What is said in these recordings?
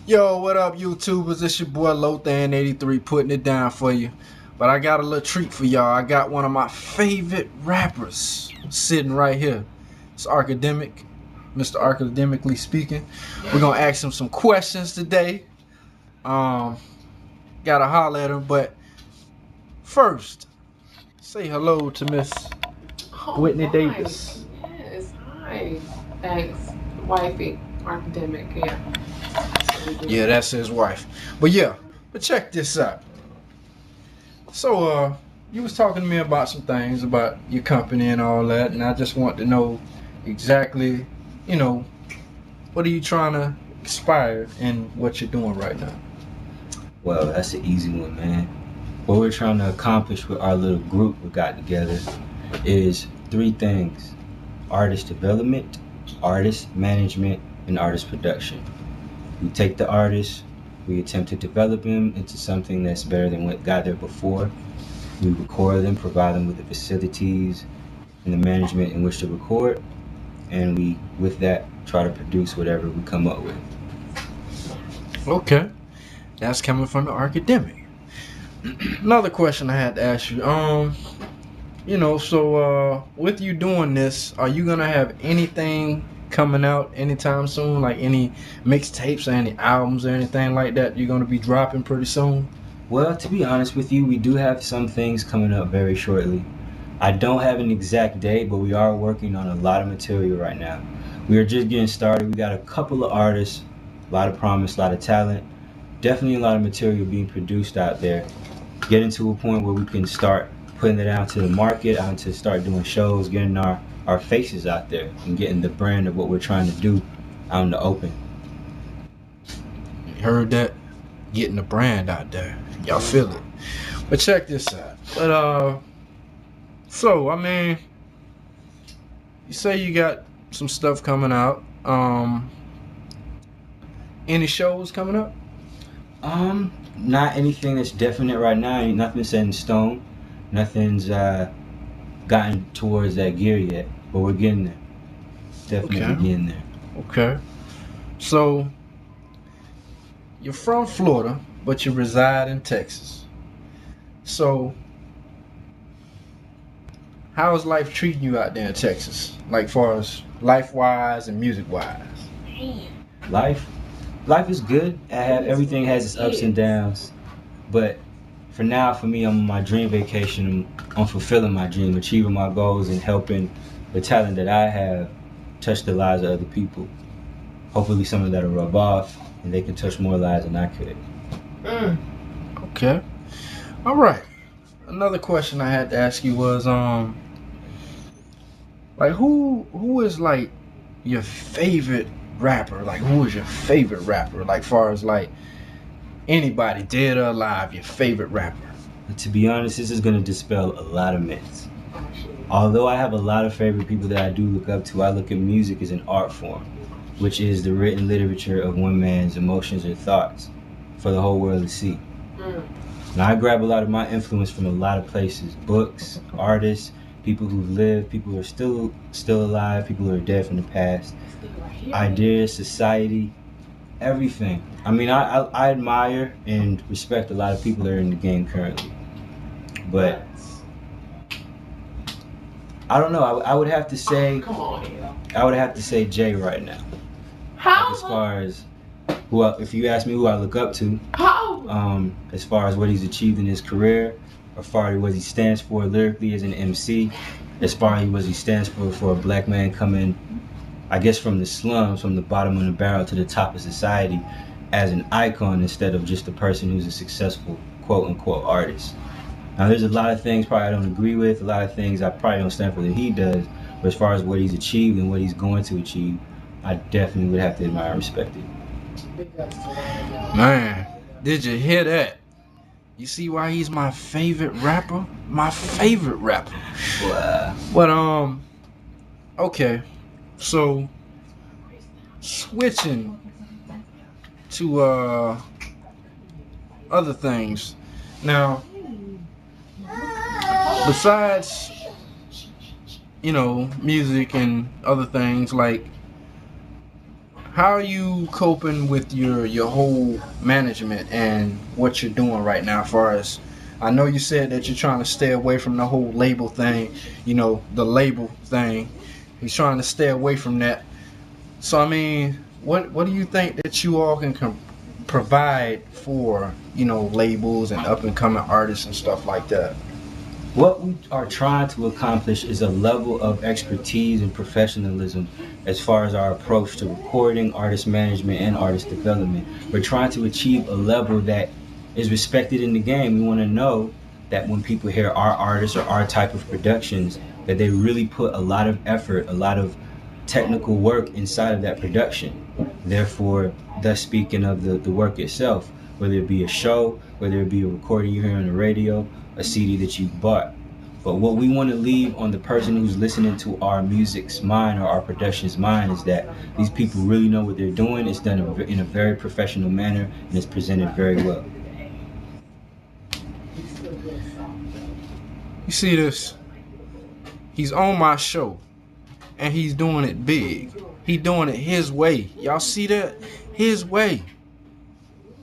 Yo, what up, YouTubers? It's your boy Lothan83 putting it down for you. But I got a little treat for y'all. I got one of my favorite rappers sitting right here. It's Arcademic, Mr. Arcademically speaking. We're gonna ask him some questions today. Um, Gotta holler at him, but first, say hello to Miss Whitney Davis. Yes, hi. Thanks, wifey, academic, yeah. Yeah, that's his wife. But check this out. So, you was talking to me about some things about your company and all that, and I just want to know exactly, you know, what are you trying to inspire in what you're doing right now? Well, that's an easy one, man. What we're trying to accomplish with our little group we got together is three things: artist development, artist management, and artist production. We take the artists, we attempt to develop them into something that's better than what got there before. We record them, provide them with the facilities and the management in which to record, and we, with that, try to produce whatever we come up with. Okay, that's coming from the academic. Another question I had to ask you. With you doing this, are you gonna have anything coming out anytime soon? Like any mixtapes or any albums or anything like that you're gonna be dropping pretty soon? Well, to be honest with you, we do have some things coming up very shortly. I don't have an exact date, but we are working on a lot of material right now. We are just getting started. We got a couple of artists, a lot of promise, a lot of talent, definitely a lot of material being produced out there. Getting to a point where we can start putting it out to the market, out to start doing shows, getting our faces out there and getting the brand of what we're trying to do out in the open. You heard that? Getting the brand out there. Y'all feel it. But check this out. You say you got some stuff coming out. Any shows coming up? Not anything that's definite right now. Ain't nothing set in stone. Nothing's gotten towards that gear yet, but we're getting there. Definitely Okay. getting there. Okay. So you're from Florida, but you reside in Texas. So how is life treating you out there in Texas? Like far as life wise and music wise? Life, life is good. Everything has its ups and downs, but for now, for me, I'm on my dream vacation. I'm fulfilling my dream, achieving my goals, and helping the talent that I have touch the lives of other people. Hopefully, some of that will rub off, and they can touch more lives than I could. Okay. All right. Another question I had to ask you was like who is like your favorite rapper? Like who is your favorite rapper? Like far as like anybody dead or alive, your favorite rapper? And to be honest, this is going to dispel a lot of myths. Although I have a lot of favorite people that I do look up to, I look at music as an art form, which is the written literature of one man's emotions or thoughts for the whole world to see. Now, I grab a lot of my influence from a lot of places: books, artists, people who've lived, people who are still alive, people who are dead from the past, ideas, society, everything. I mean, I admire and respect a lot of people that are in the game currently, but I don't know. I would have to say, Come on, I would have to say Jay right now. How? As far as if you ask me who I look up to, How? as far as what he's achieved in his career, as far as what he stands for lyrically as an MC, as far as what he stands for a black man coming, I guess, from the slums, from the bottom of the barrel to the top of society, as an icon instead of just a person who's a successful quote-unquote artist. Now, there's a lot of things probably I don't agree with, a lot of things I probably don't stand for that he does, but as far as what he's achieved and what he's going to achieve, I definitely would have to admire and respect it. Man, did you hear that? You see why he's my favorite rapper? My favorite rapper. Wow. But okay. So switching to other things. Now, besides music and other things, like how are you coping with your whole management and what you're doing right now? As far as I know, you said that you're trying to stay away from the whole label thing. You know, the label thing. You're trying to stay away from that. So I mean, what do you think that you all can provide for labels and up and coming artists and stuff like that? What we are trying to accomplish is a level of expertise and professionalism as far as our approach to recording, artist management, and artist development. We're trying to achieve a level that is respected in the game. We want to know that when people hear our artists or our type of productions, that they really put a lot of effort, a lot of technical work inside of that production. Therefore, thus speaking of the work itself, whether it be a show, whether it be a recording you hear on the radio, a CD that you bought. But what we want to leave on the person who's listening to our music's mind or our production's mind is that these people really know what they're doing. It's done in a very professional manner and it's presented very well. You see this? He's on my show and he's doing it big. He doing it his way. Y'all see that? His way.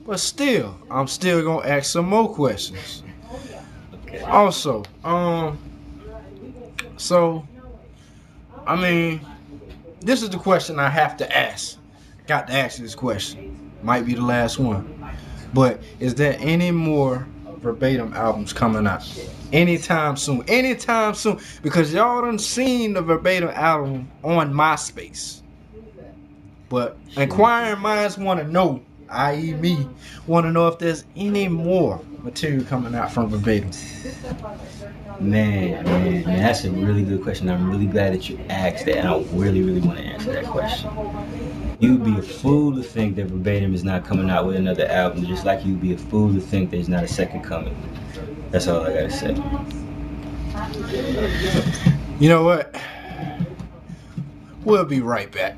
But still, I'm still gonna ask some more questions. Also, so, I mean, this is the question I have to ask. Got to ask this question. Might be the last one. But is there any more verbatim albums coming out? Anytime soon. Anytime soon. Because y'all done seen the verbatim album on MySpace. But inquiring minds want to know, i.e. me, want to know if there's any more material coming out from verbatim. Man, that's a really good question. I'm really glad that you asked that, and I really want to answer that question. You'd be a fool to think that verbatim is not coming out with another album, just like you'd be a fool to think there's not a second coming. That's all I gotta say. You know what? We'll be right back.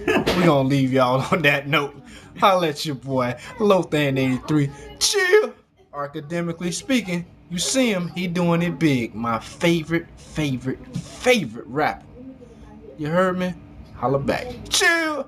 We're gonna leave y'all on that note. Holla at your boy, Lothan83. Chill! Academically speaking, you see him, he doing it big. My favorite rapper. You heard me? Holla back. Chill!